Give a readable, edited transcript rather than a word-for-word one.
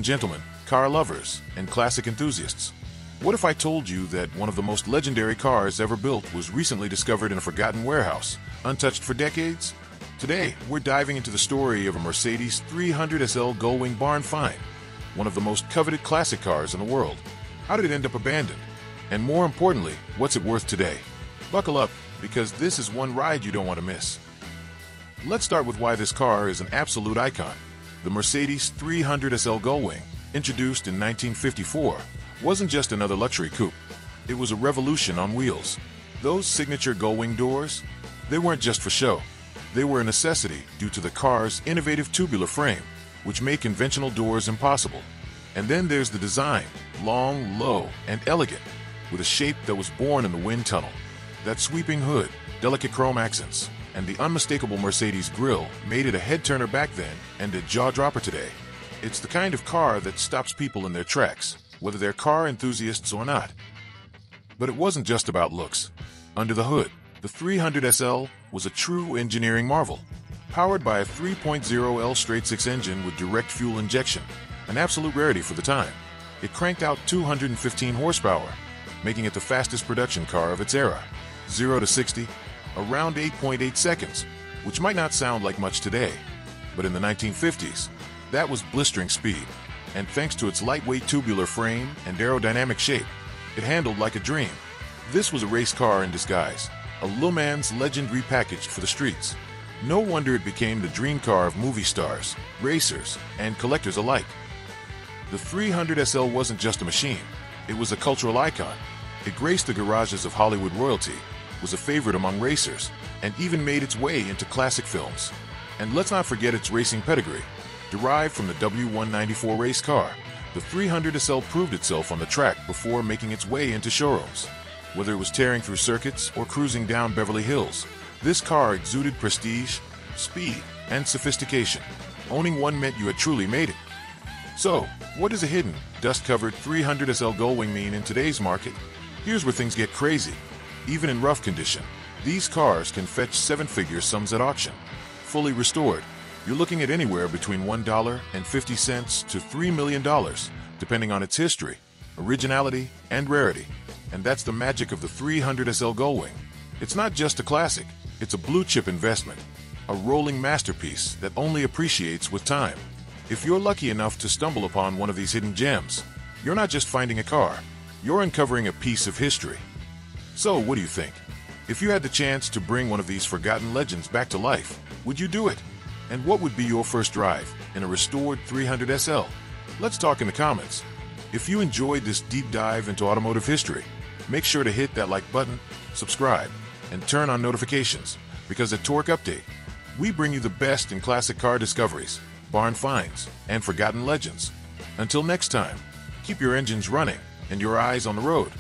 gentlemen, car lovers, and classic enthusiasts. What if I told you that one of the most legendary cars ever built was recently discovered in a forgotten warehouse, untouched for decades? Today, we're diving into the story of a Mercedes 300SL Gullwing barn find, one of the most coveted classic cars in the world. How did it end up abandoned? And more importantly, what's it worth today? Buckle up, because this is one ride you don't want to miss. Let's start with why this car is an absolute icon. The Mercedes 300SL Gullwing, introduced in 1954, wasn't just another luxury coupe. It was a revolution on wheels. Those signature Gullwing doors, they weren't just for show. They were a necessity due to the car's innovative tubular frame, which made conventional doors impossible. And then there's the design, long, low, and elegant, with a shape that was born in the wind tunnel. That sweeping hood, delicate chrome accents, and the unmistakable Mercedes grille made it a head-turner back then and a jaw-dropper today. It's the kind of car that stops people in their tracks, whether they're car enthusiasts or not. But it wasn't just about looks. Under the hood, the 300SL was a true engineering marvel. Powered by a 3.0L straight-six engine with direct fuel injection, an absolute rarity for the time, it cranked out 215 horsepower, making it the fastest production car of its era. 0 to 60, around 8.8 seconds, which might not sound like much today, but in the 1950s, that was blistering speed. And thanks to its lightweight tubular frame and aerodynamic shape, it handled like a dream. This was a race car in disguise, a Le Mans legend repackaged for the streets. No wonder it became the dream car of movie stars, racers, and collectors alike. The 300SL wasn't just a machine, it was a cultural icon. It graced the garages of Hollywood royalty, was a favorite among racers, and even made its way into classic films. And let's not forget its racing pedigree. Derived from the W194 race car, the 300SL proved itself on the track before making its way into showrooms. Whether it was tearing through circuits or cruising down Beverly Hills, this car exuded prestige, speed, and sophistication. Owning one meant you had truly made it. So, what does a hidden, dust-covered 300SL Gullwing mean in today's market? Here's where things get crazy. Even in rough condition, these cars can fetch seven-figure sums at auction. Fully restored, you're looking at anywhere between $1.50 to $3 million, depending on its history, originality, and rarity. And that's the magic of the 300SL Gullwing. It's not just a classic, it's a blue-chip investment, a rolling masterpiece that only appreciates with time. If you're lucky enough to stumble upon one of these hidden gems, you're not just finding a car, you're uncovering a piece of history. So, what do you think? If you had the chance to bring one of these forgotten legends back to life, would you do it? And what would be your first drive in a restored 300SL? Let's talk in the comments. If you enjoyed this deep dive into automotive history, make sure to hit that like button, subscribe, and turn on notifications, because at Torque Update, we bring you the best in classic car discoveries, barn finds, and forgotten legends. Until next time, keep your engines running and your eyes on the road.